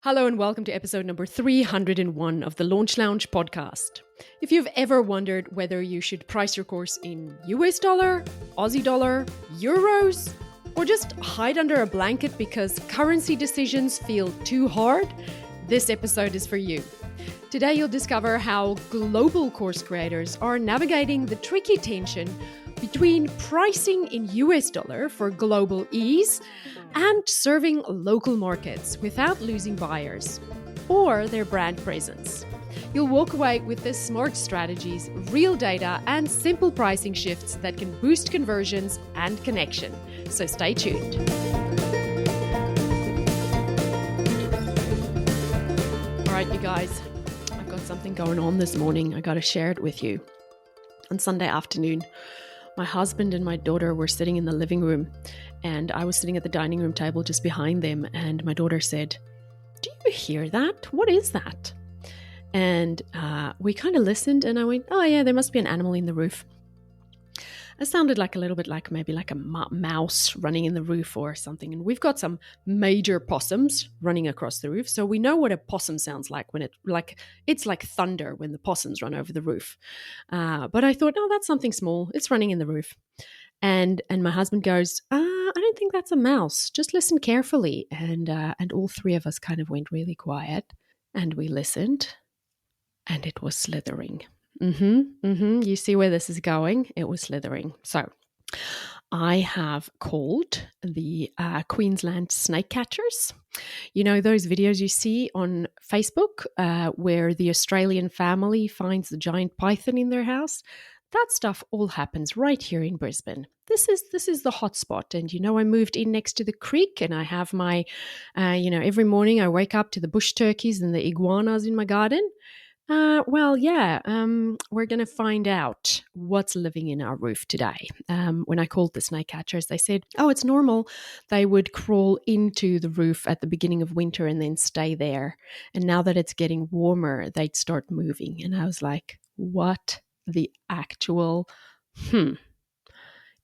Hello and welcome to episode number 301 of the Launch Lounge podcast. If you've ever wondered whether you should price your course in US dollar, Aussie dollar, euros, or just hide under a blanket because currency decisions feel too hard, this episode is for you. Today you'll discover how global course creators are navigating the tricky tension between pricing in US dollar for global ease and serving local markets without losing buyers or their brand presence. You'll walk away with the smart strategies, real data, and simple pricing shifts that can boost conversions and connection. So stay tuned. All right, you guys, I've got something going on this morning. I got to share it with you. On Sunday afternoon, my husband and my daughter were sitting in the living room, and I was sitting at the dining room table just behind them, and my daughter said, "Do you hear that? What is that?" And we kind of listened, and I went, "Oh yeah, there must be an animal in the roof." It sounded like a little bit like maybe like a mouse running in the roof or something. And we've got some major possums running across the roof. So we know what a possum sounds like when it's like thunder when the possums run over the roof. But I thought, oh, that's something small. It's running in the roof. And my husband goes, I don't think that's a mouse. Just listen carefully. And all three of us kind of went really quiet and we listened, and it was slithering. You see where this is going? It was slithering. So I have called the Queensland snake catchers. You know those videos you see on Facebook where the Australian family finds the giant python in their house? That stuff all happens right here in Brisbane. This is the hot spot. And I moved in next to the creek, and I have my, every morning I wake up to the bush turkeys and the iguanas in my garden. We're going to find out what's living in our roof today. When I called the snake catchers, they said, oh, it's normal. They would crawl into the roof at the beginning of winter and then stay there. And now that it's getting warmer, they'd start moving. And I was like, what the actual,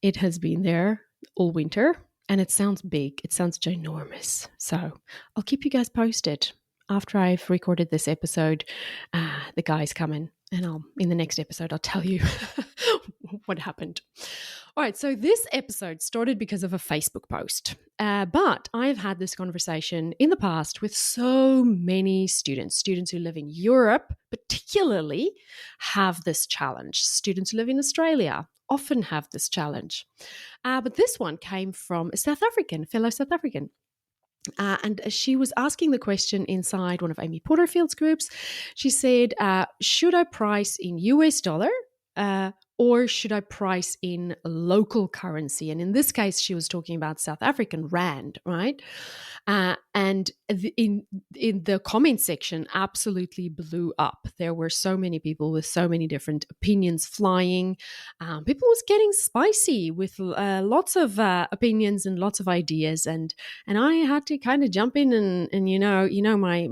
It has been there all winter, and it sounds big. It sounds ginormous. So I'll keep you guys posted. After I've recorded this episode, the guys come in, and in the next episode, I'll tell you what happened. All right, so this episode started because of a Facebook post, but I've had this conversation in the past with so many students who live in Europe, particularly have this challenge. Students who live in Australia often have this challenge. But this one came from a fellow South African. And she was asking the question inside one of Amy Porterfield's groups. She said, should I price in US dollar or should I price in local currency? And in this case, she was talking about South African rand, right? And in the comment section absolutely blew up. There were so many people with so many different opinions flying. People was getting spicy with lots of opinions and lots of ideas. And I had to kind of jump in and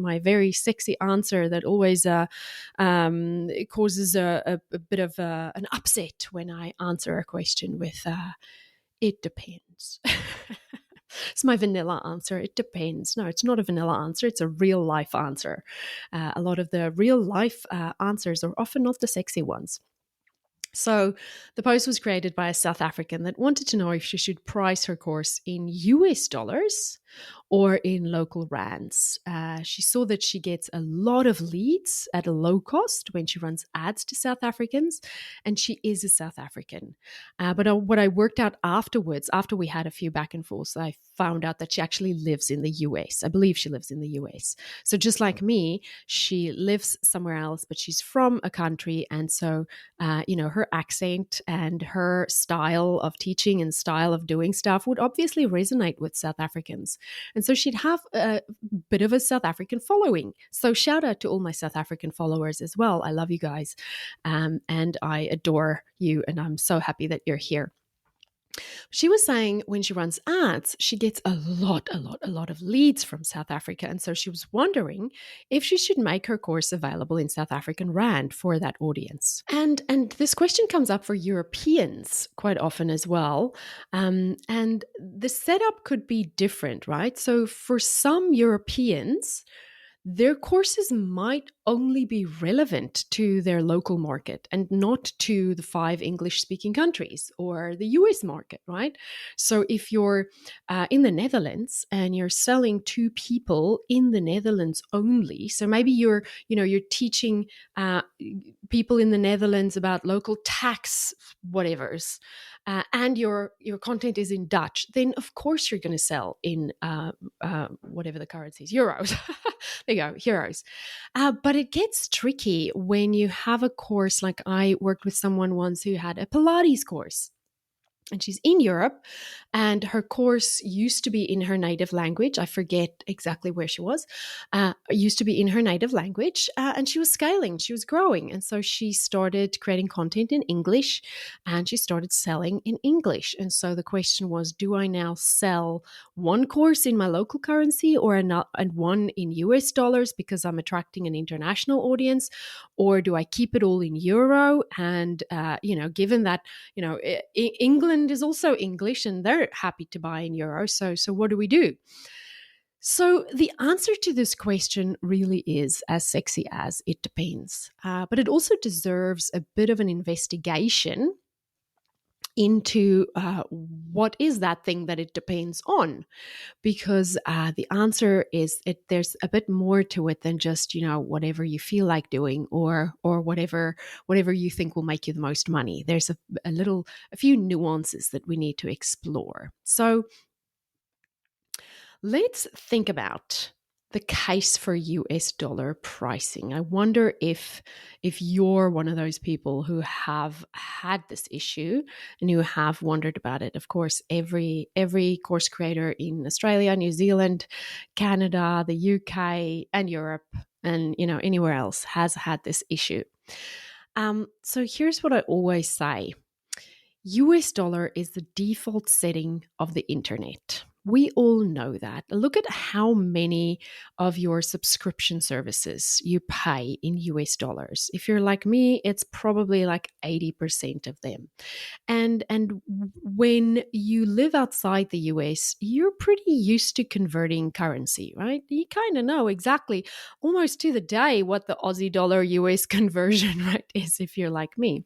my very sexy answer that always it causes a bit of an upset when I answer a question with it depends. It's my vanilla answer. It depends. No, it's not a vanilla answer. It's a real life answer. A lot of the real life answers are often not the sexy ones. So the post was created by a South African that wanted to know if she should price her course in US dollars or in local rands. She saw that she gets a lot of leads at a low cost when she runs ads to South Africans, and she is a South African. But what I worked out afterwards, after we had a few back and forths, I found out that she actually lives in the US. I believe she lives in the US. So just like me, she lives somewhere else, but she's from a country. And so, her accent and her style of teaching and style of doing stuff would obviously resonate with South Africans. And so she'd have a bit of a South African following. So shout out to all my South African followers as well. I love you guys. And I adore you. And I'm so happy that you're here. She was saying when she runs ads, she gets a lot of leads from South Africa. And so she was wondering if she should make her course available in South African Rand for that audience. And this question comes up for Europeans quite often as well. And the setup could be different, right? So for some Europeans, their courses might only be relevant to their local market and not to the 5 English-speaking countries or the US market, right? So if you're in the Netherlands and you're selling to people in the Netherlands only, so maybe you're teaching people in the Netherlands about local tax whatevers, and your content is in Dutch, then of course you're going to sell in whatever the currencies, euros. There you go, euros. But it gets tricky when you have a course like I worked with someone once who had a Pilates course. And she's in Europe, and her course used to be in her native language. I forget exactly where she was. Used to be in her native language, and she was scaling, she was growing. And so she started creating content in English, and she started selling in English. And so the question was, do I now sell one course in my local currency and one in US dollars because I'm attracting an international audience? Or do I keep it all in euro? And, given that, England is also English and they're happy to buy in euros. So what do we do? So the answer to this question really is as sexy as it depends. But it also deserves a bit of an investigation into what is that thing that it depends on, because the answer is there's a bit more to it than just whatever you feel like doing or whatever you think will make you the most money. There's a few nuances that we need to explore. So let's think about the case for US dollar pricing. I wonder if you're one of those people who have had this issue and who have wondered about it. Of course, every course creator in Australia, New Zealand, Canada, the UK, and Europe, and anywhere else has had this issue. So here's what I always say. US dollar is the default setting of the internet. We all know that. Look at how many of your subscription services you pay in US dollars. If you're like me, it's probably like 80% of them. And when you live outside the US, you're pretty used to converting currency, right? You kind of know exactly, almost to the day, what the Aussie dollar US conversion rate is if you're like me.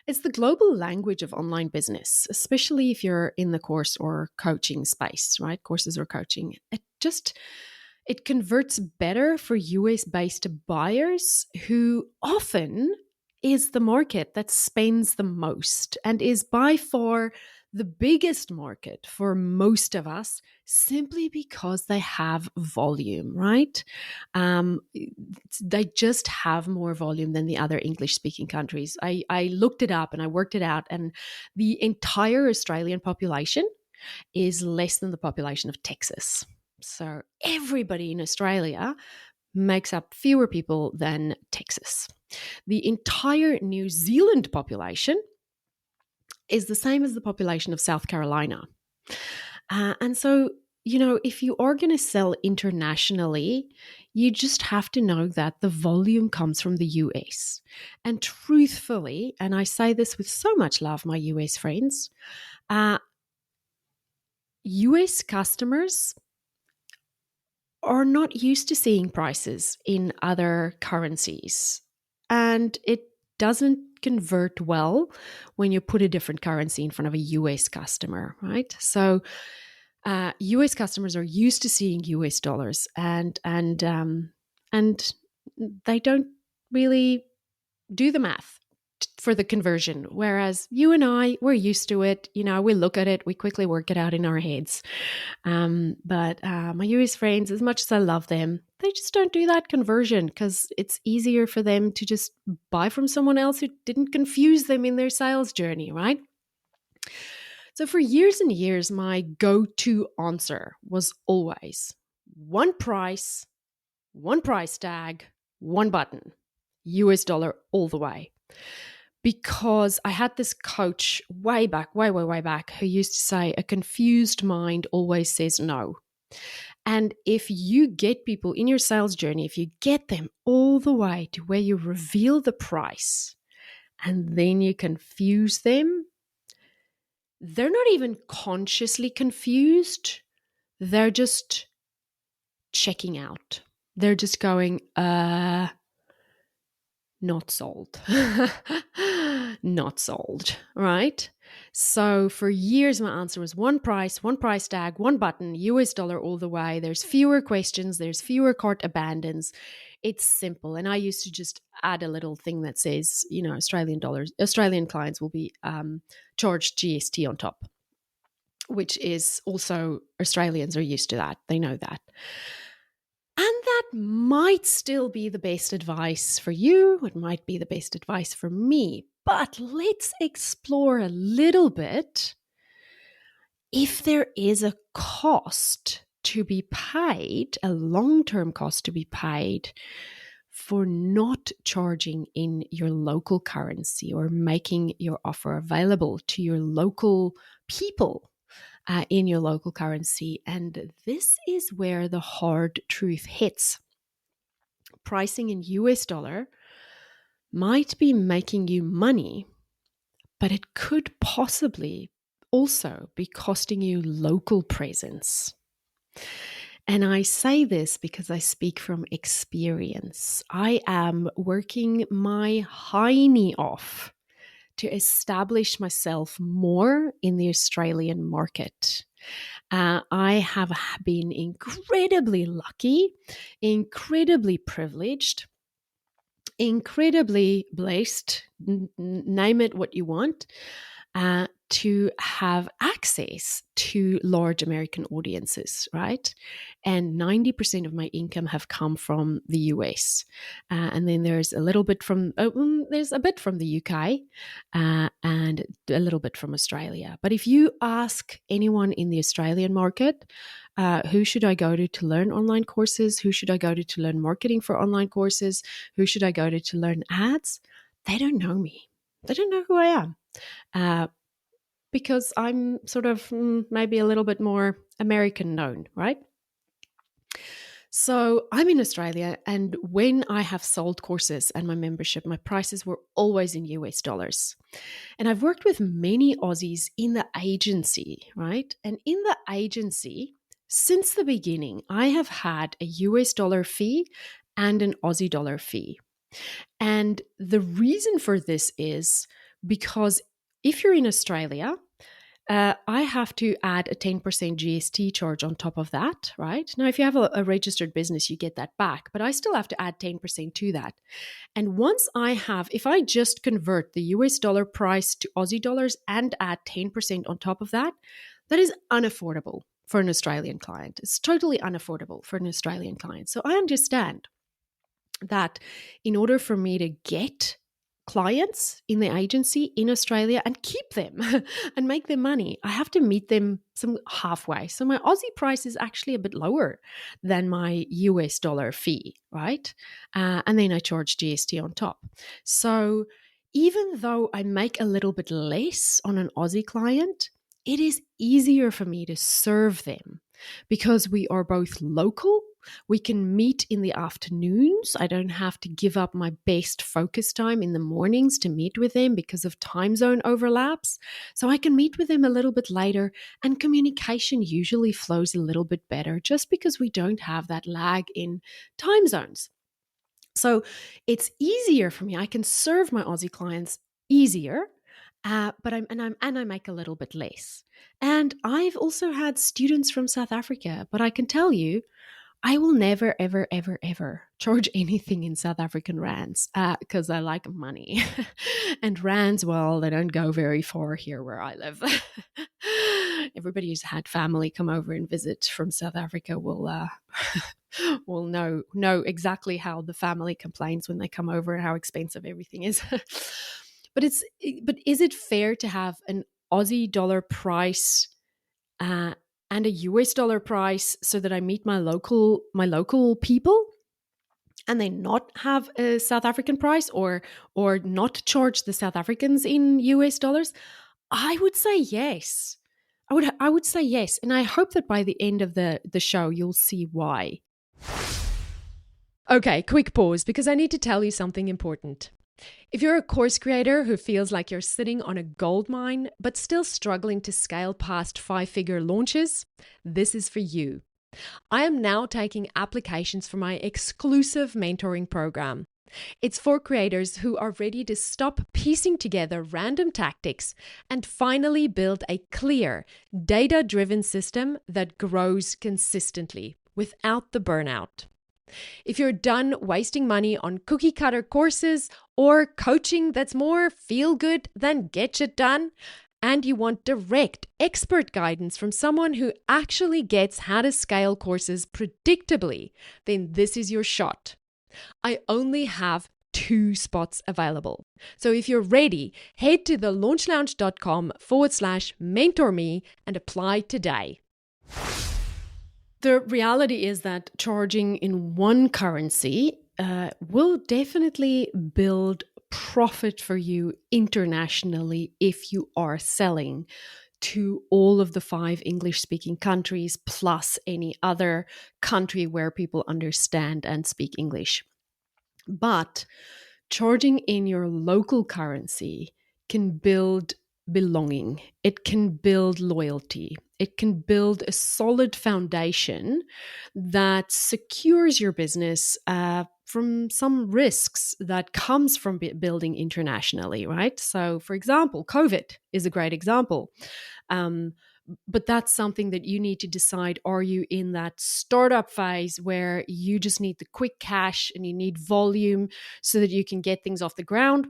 It's the global language of online business, especially if you're in the course or coaching space, right? Courses or coaching. It converts better for US based buyers, who often is the market that spends the most and is by far the biggest market for most of us, simply because they have volume, right? They just have more volume than the other English speaking countries. I looked it up and I worked it out, and the entire Australian population is less than the population of Texas. So everybody in Australia makes up fewer people than Texas. The entire New Zealand population is the same as the population of South Carolina. And so, if you are going to sell internationally, you just have to know that the volume comes from the US. And truthfully, and I say this with so much love, my US friends, US customers are not used to seeing prices in other currencies. And it doesn't convert well when you put a different currency in front of a US customer, right? So US customers are used to seeing US dollars, and they don't really do the math for the conversion. Whereas you and I, we're used to it. We look at it, we quickly work it out in our heads. But my US friends, as much as I love them, they just don't do that conversion because it's easier for them to just buy from someone else who didn't confuse them in their sales journey, right? So for years and years, my go-to answer was always one price tag, one button, US dollar all the way. Because I had this coach way back, way back, who used to say, a confused mind always says no. And if you get people in your sales journey, if you get them all the way to where you reveal the price and then you confuse them, they're not even consciously confused. They're just checking out. They're just going, not sold. Not sold, right? So for years, my answer was one price tag, one button, US dollar all the way. There's fewer questions, there's fewer cart abandons. It's simple. And I used to just add a little thing that says, Australian clients will be charged GST on top, which is also, Australians are used to that. They know that. And that might still be the best advice for you. It might be the best advice for me. But let's explore a little bit if there is a cost to be paid, a long-term cost to be paid for not charging in your local currency or making your offer available to your local people in your local currency. And this is where the hard truth hits. Pricing in US dollar might be making you money, but it could possibly also be costing you local presence. And I say this because I speak from experience. I am working my hiney off to establish myself more in the Australian market. I have been incredibly lucky, incredibly privileged, incredibly blessed, name it what you want, to have access to large American audiences, right? And 90% of my income have come from the US. And then there's a little bit from, there's a bit from the UK and a little bit from Australia. But if you ask anyone in the Australian market, who should I go to learn online courses? Who should I go to learn marketing for online courses? Who should I go to learn ads? They don't know me. They don't know who I am. Because I'm sort of maybe a little bit more American known, right? So I'm in Australia, and when I have sold courses and my membership, my prices were always in US dollars. And I've worked with many Aussies in the agency, right? And in the agency, since the beginning, I have had a US dollar fee and an Aussie dollar fee. And the reason for this is because if you're in Australia, I have to add a 10% GST charge on top of that, right? Now, if you have a registered business, you get that back, but I still have to add 10% to that. And once if I just convert the US dollar price to Aussie dollars and add 10% on top of that, that is unaffordable for an Australian client. It's totally unaffordable for an Australian client. So I understand that in order for me to get clients in the agency in Australia and keep them and make them money, I have to meet them some halfway. So my Aussie price is actually a bit lower than my US dollar fee, right? And then I charge GST on top. So even though I make a little bit less on an Aussie client, it is easier for me to serve them because we are both local. We can meet in the afternoons. I don't have to give up my best focus time in the mornings to meet with them because of time zone overlaps. So I can meet with them a little bit later, and communication usually flows a little bit better just because we don't have that lag in time zones. So it's easier for me. I can serve my Aussie clients easier. But I make a little bit less. And I've also had students from South Africa, but I can tell you, I will never, ever, ever, ever charge anything in South African rands because I like money. And rands, well, they don't go very far here where I live. Everybody who's had family come over and visit from South Africa will know exactly how the family complains when they come over and how expensive everything is. But is it fair to have an Aussie dollar price and a US dollar price so that I meet my local people and then not have a South African price or not charge the South Africans in US dollars? I would say yes. I would say yes. And I hope that by the end of the show, you'll see why. Okay, quick pause because I need to tell you something important. If you're a course creator who feels like you're sitting on a gold mine, but still struggling to scale past 5-figure launches, this is for you. I am now taking applications for my exclusive mentoring program. It's for creators who are ready to stop piecing together random tactics and finally build a clear, data-driven system that grows consistently without the burnout. If you're done wasting money on cookie cutter courses or coaching that's more feel good than get shit done, and you want direct expert guidance from someone who actually gets how to scale courses predictably, then this is your shot. I only have 2 spots available. So if you're ready, head to thelaunchlounge.com/mentor me and apply today. The reality is that charging in one currency will definitely build profit for you internationally if you are selling to all of the 5 English speaking countries plus any other country where people understand and speak English. But charging in your local currency can build belonging, it can build loyalty, it can build a solid foundation that secures your business from some risks that comes from building internationally, right? So, for example, COVID is a great example. Um, but that's something that you need to decide. Are you in that startup phase where you just need the quick cash and you need volume so that you can get things off the ground?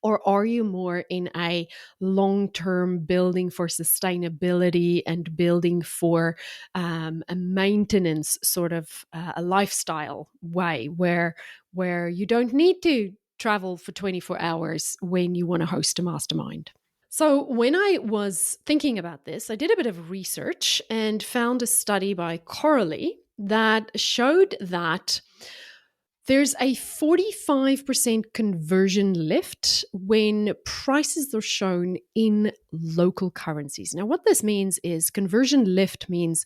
Or are you more in a long-term building for sustainability and building for a maintenance sort of a lifestyle way where you don't need to travel for 24 hours when you want to host a mastermind? So, when I was thinking about this, I did a bit of research and found a study by Coralie that showed that there's a 45% conversion lift when prices are shown in local currencies. Now, what this means is conversion lift means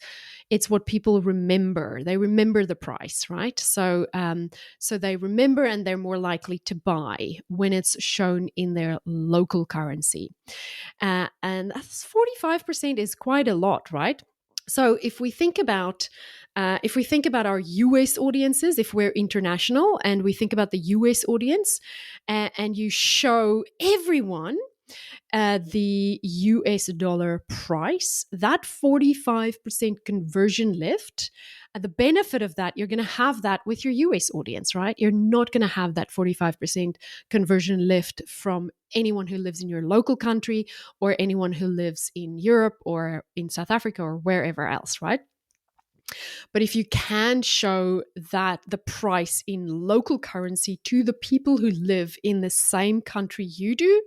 it's what people remember. They remember the price, right? So they remember and they're more likely to buy when it's shown in their local currency. And that's 45% is quite a lot, right? So if we think about our US audiences, if we're international and we think about the US audience, and you show everyone the US dollar price, that 45% conversion lift, the benefit of that, you're going to have that with your US audience, right? You're not going to have that 45% conversion lift from anyone who lives in your local country or anyone who lives in Europe or in South Africa or wherever else, right? But if you can show that the price in local currency to the people who live in the same country you do,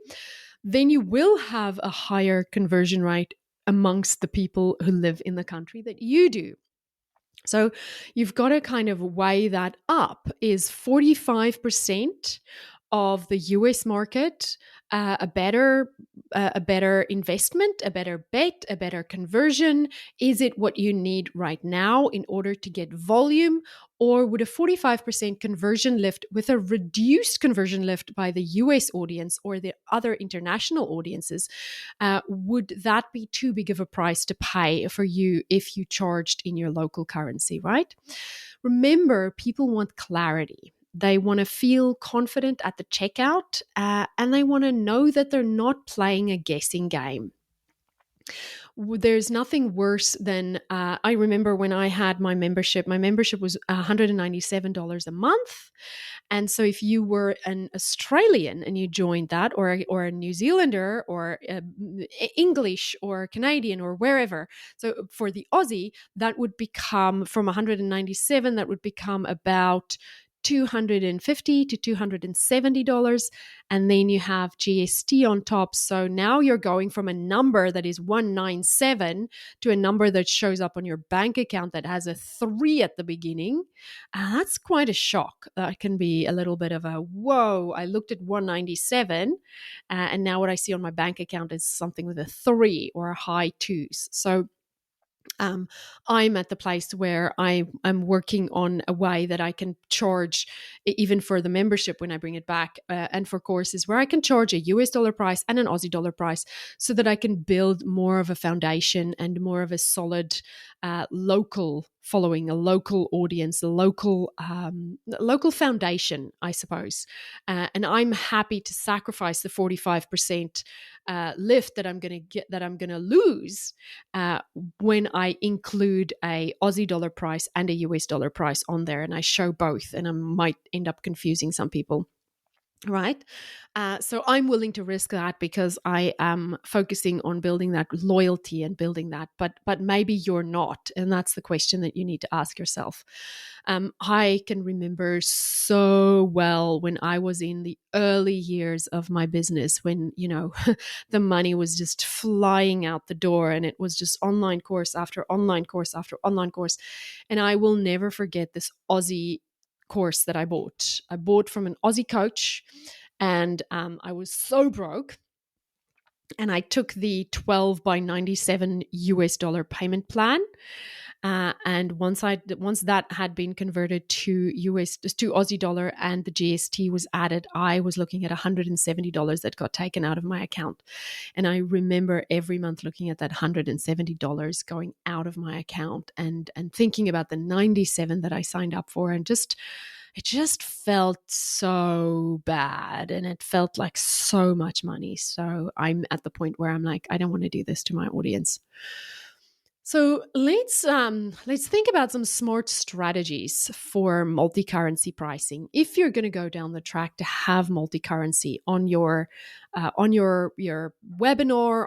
then you will have a higher conversion rate amongst the people who live in the country that you do. So you've got to kind of weigh that up. Is 45% of the US market a better investment, a better bet, a better conversion? Is it what you need right now in order to get volume? Or would a 45% conversion lift with a reduced conversion lift by the US audience or the other international audiences, would that be too big of a price to pay for you if you charged in your local currency, right? Remember, people want clarity. They want to feel confident at the checkout, and they want to know that they're not playing a guessing game. There's nothing worse than I remember when I had my membership. My membership was $197 a month. And so if you were an Australian and you joined that, or a New Zealander or English or Canadian or wherever, so for the Aussie, that would become from 197, that would become about $250 to $270, and then you have GST on top. So now you're going from a number that is 197 to a number that shows up on your bank account that has a 3 at the beginning. That's quite a shock. That can be a little bit of a whoa. I looked at 197, and now what I see on my bank account is something with a 3 or a high 2s. So I'm at the place where I'm working on a way that I can charge, even for the membership when I bring it back, and for courses where I can charge a US dollar price and an Aussie dollar price so that I can build more of a foundation and more of a solid local following, a local audience, a local foundation, I suppose. And I'm happy to sacrifice the 45% lift that I'm going to get, that I'm going to lose uh, when I include a Aussie dollar price and a US dollar price on there, and I show both, and I might end up confusing some people. Right. So I'm willing to risk that because I am focusing on building that loyalty and building that. But maybe you're not. And that's the question that you need to ask yourself. I can remember so well when I was in the early years of my business, when, the money was just flying out the door, and it was just online course after online course after online course. And I will never forget this Aussie course that I bought. I bought from an Aussie coach, and I was so broke. And I took the 12 by 97 US dollar payment plan. And once that had been converted to Aussie dollar and the GST was added, I was looking at $170 that got taken out of my account. And I remember every month looking at that $170 going out of my account, and thinking about the 97 that I signed up for, and it just felt so bad, and it felt like so much money. So I'm at the point where I'm like, I don't want to do this to my audience. So let's think about some smart strategies for multi-currency pricing. If you're going to go down the track to have multi-currency on your webinar,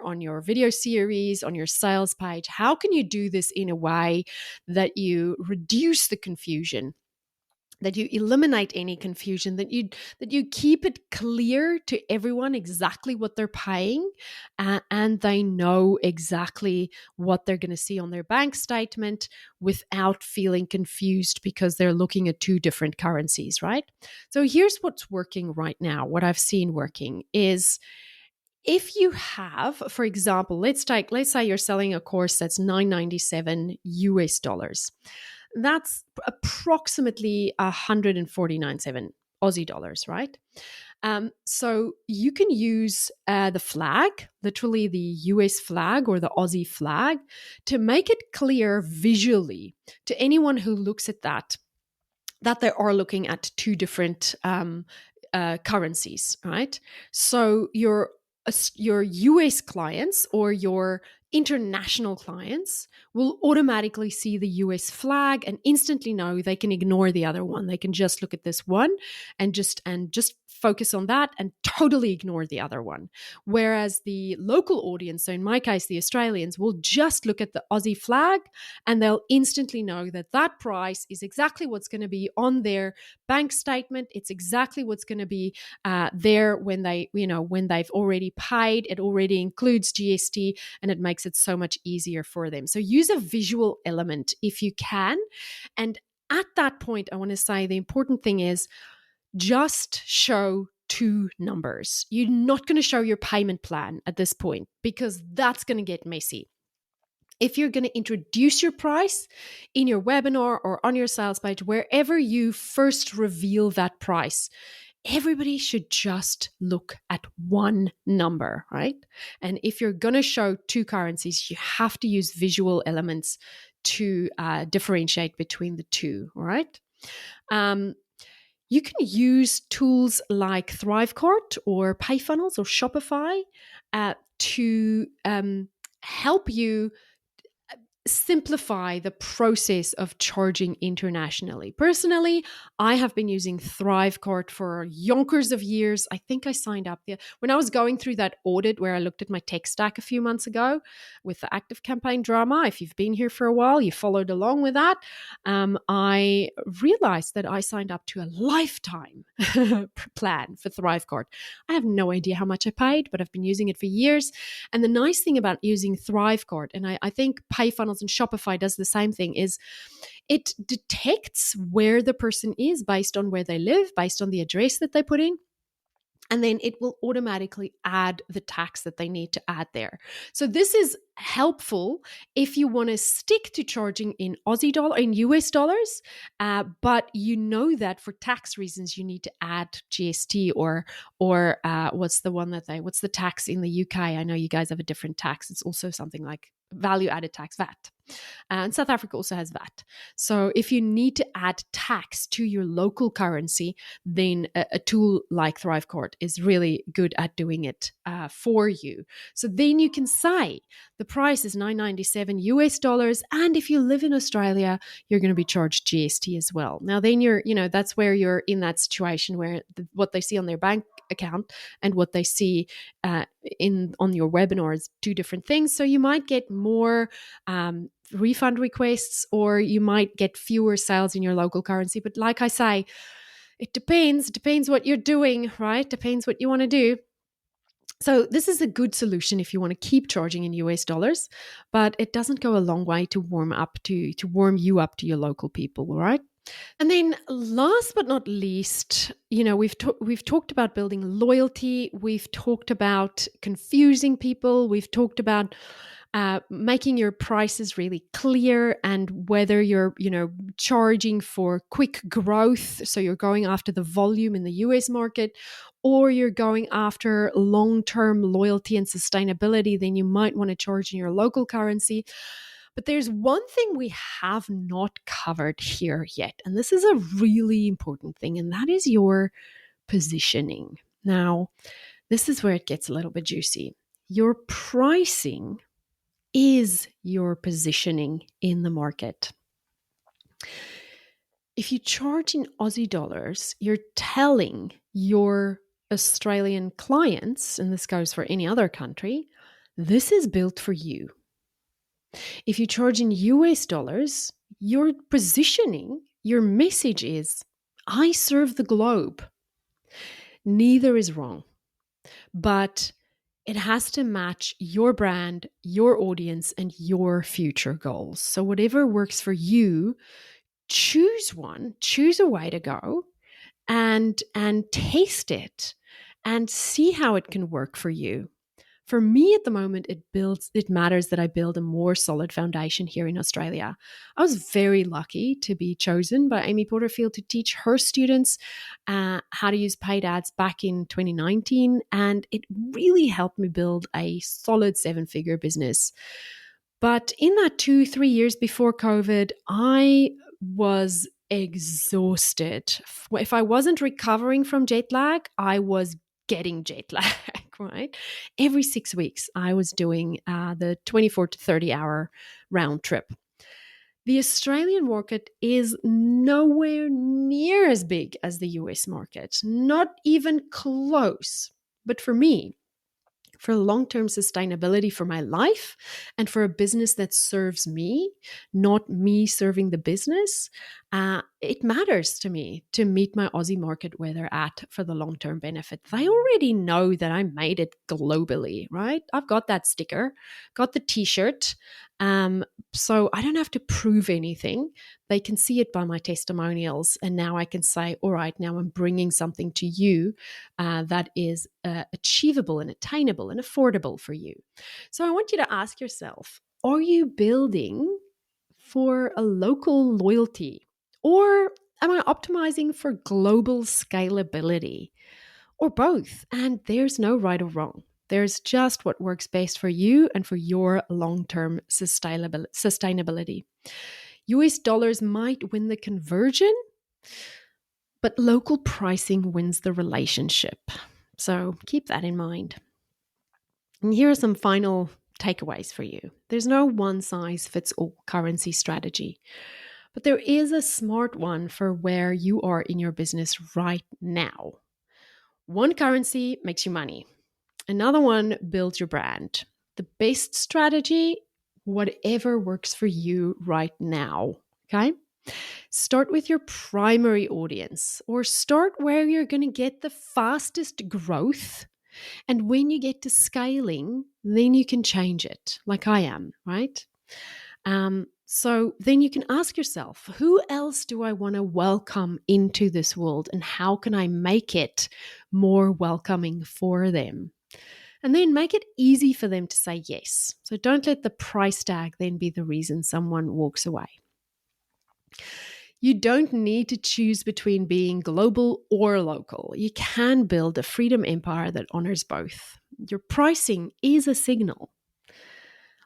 on your video series, on your sales page, how can you do this in a way that you reduce the confusion, that you eliminate any confusion, that you keep it clear to everyone exactly what they're paying, and they know exactly what they're going to see on their bank statement without feeling confused because they're looking at two different currencies, right? So here's what's working right now. What I've seen working is, if you have, for example, let's say you're selling a course that's $997 US dollars. That's approximately 149.7 Aussie dollars, right? So you can use the flag, literally the US flag or the Aussie flag, to make it clear visually to anyone who looks at that they are looking at two different currencies, right? So your US clients or your international clients will automatically see the US flag and instantly know they can ignore the other one. They can just look at this one and just focus on that and totally ignore the other one. Whereas the local audience, so in my case, the Australians, will just look at the Aussie flag and they'll instantly know that that price is exactly what's going to be on their bank statement. It's exactly what's going to be there when they've already paid. It already includes GST, and it makes it so much easier for them. So use a visual element if you can. And at that point, I want to say the important thing is just show two numbers. You're not going to show your payment plan at this point because that's going to get messy. If you're going to introduce your price in your webinar or on your sales page, wherever you first reveal that price, everybody should just look at one number, right? And if you're going to show two currencies, you have to use visual elements to differentiate between the two, all right? You can use tools like Thrivecart or PayFunnels or Shopify to help you simplify the process of charging internationally. Personally, I have been using Thrivecart for yonkers of years. I think I signed up there when I was going through that audit where I looked at my tech stack a few months ago with the Active Campaign drama. If you've been here for a while, you followed along with that. I realized that I signed up to a lifetime plan for Thrivecart. I have no idea how much I paid, but I've been using it for years. And the nice thing about using Thrivecart, and I think PayFunnels and Shopify does the same thing, is it detects where the person is based on where they live, based on the address that they put in. And then it will automatically add the tax that they need to add there. So this is helpful if you want to stick to charging in US dollars, but you know that for tax reasons you need to add GST or what's the tax in the UK? I know you guys have a different tax. It's also something like value added tax, VAT. And South Africa also has VAT. So if you need to add tax to your local currency, then a tool like ThriveCard is really good at doing it for you. So then you can say the price is $9.97 US dollars, and if you live in Australia, you're going to be charged GST as well. Now then that's where you're in that situation where what they see on their bank account and what they see on your webinar is two different things. So you might get more refund requests, or you might get fewer sales in your local currency. But like I say, it depends what you're doing, right? Depends what you want to do. So this is a good solution if you want to keep charging in US dollars, but it doesn't go a long way to warm you up to your local people, all right? And then last but not least, we've talked about building loyalty, we've talked about confusing people, we've talked about making your prices really clear, and whether you're charging for quick growth, so you're going after the volume in the US market, or you're going after long-term loyalty and sustainability, then you might want to charge in your local currency. But there's one thing we have not covered here yet, and this is a really important thing, and that is your positioning. Now, this is where it gets a little bit juicy. Your pricing is your positioning in the market. If you charge in Aussie dollars, you're telling your Australian clients, and this goes for any other country, this is built for you. If you charge in US dollars, your positioning, your message is, I serve the globe. Neither is wrong, but it has to match your brand, your audience, and your future goals. So whatever works for you, choose a way to go and taste it and see how it can work for you. For me at the moment, it matters that I build a more solid foundation here in Australia. I was very lucky to be chosen by Amy Porterfield to teach her students how to use paid ads back in 2019, and it really helped me build a solid 7-figure business. But in that 2-3 years before COVID, I was exhausted. If I wasn't recovering from jet lag, I was getting jet lag, right? Every 6 weeks, I was doing the 24 to 30 hour round trip. The Australian market is nowhere near as big as the US market, not even close. But for me, for long-term sustainability for my life and for a business that serves me, not me serving the business, it matters to me to meet my Aussie market where they're at for the long-term benefit. They already know that I made it globally, right? I've got that sticker, got the t-shirt, so I don't have to prove anything. They can see it by my testimonials, and now I can say, all right, now I'm bringing something to you that is achievable and attainable and affordable for you. So I want you to ask yourself, are you building for a local loyalty, or am I optimizing for global scalability, or both? And there's no right or wrong. There's just what works best for you and for your long-term sustainability. US dollars might win the conversion, but local pricing wins the relationship. So keep that in mind. And here are some final takeaways for you. There's no one-size-fits-all currency strategy, but there is a smart one for where you are in your business right now. One currency makes you money. Another one builds your brand. The best strategy, whatever works for you right now, okay? Start with your primary audience, or start where you're going to get the fastest growth. And when you get to scaling, then you can change it, like I am, right? So then you can ask yourself, who else do I want to welcome into this world, and how can I make it more welcoming for them? And then make it easy for them to say yes. So don't let the price tag then be the reason someone walks away. You don't need to choose between being global or local. You can build a freedom empire that honors both. Your pricing is a signal.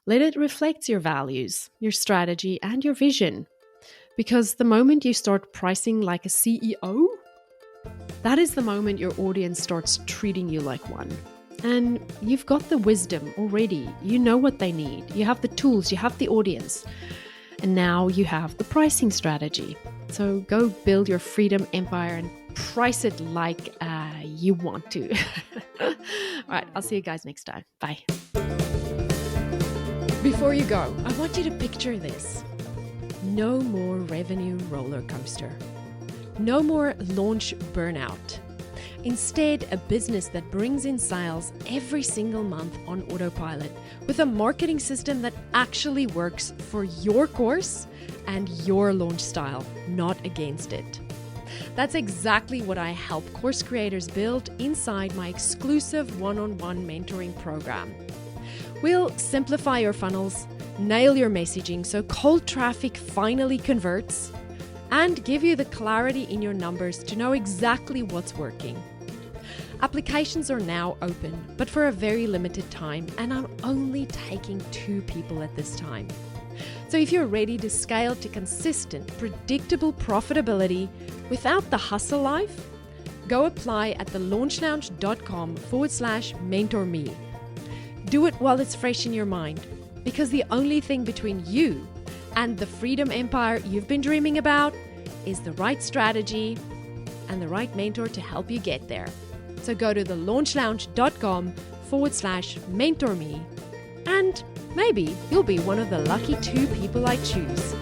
Let it reflect your values, your strategy, and your vision. Because the moment you start pricing like a CEO, that is the moment your audience starts treating you like one. And you've got the wisdom already. You know what they need. You have the tools, you have the audience. And now you have the pricing strategy. So go build your freedom empire and price it like you want to. All right, I'll see you guys next time. Bye. Before you go, I want you to picture this. No more revenue roller coaster. No more launch burnout. Instead, a business that brings in sales every single month on autopilot with a marketing system that actually works for your course and your launch style, not against it. That's exactly what I help course creators build inside my exclusive one-on-one mentoring program. We'll simplify your funnels, nail your messaging so cold traffic finally converts, and give you the clarity in your numbers to know exactly what's working. Applications are now open, but for a very limited time, and I'm only taking 2 people at this time. So if you're ready to scale to consistent, predictable profitability without the hustle life, go apply at thelaunchlounge.com/mentorme. Do it while it's fresh in your mind, because the only thing between you and the freedom empire you've been dreaming about is the right strategy and the right mentor to help you get there. So go to thelaunchlounge.com/mentorme, and maybe you'll be one of the lucky 2 people I choose.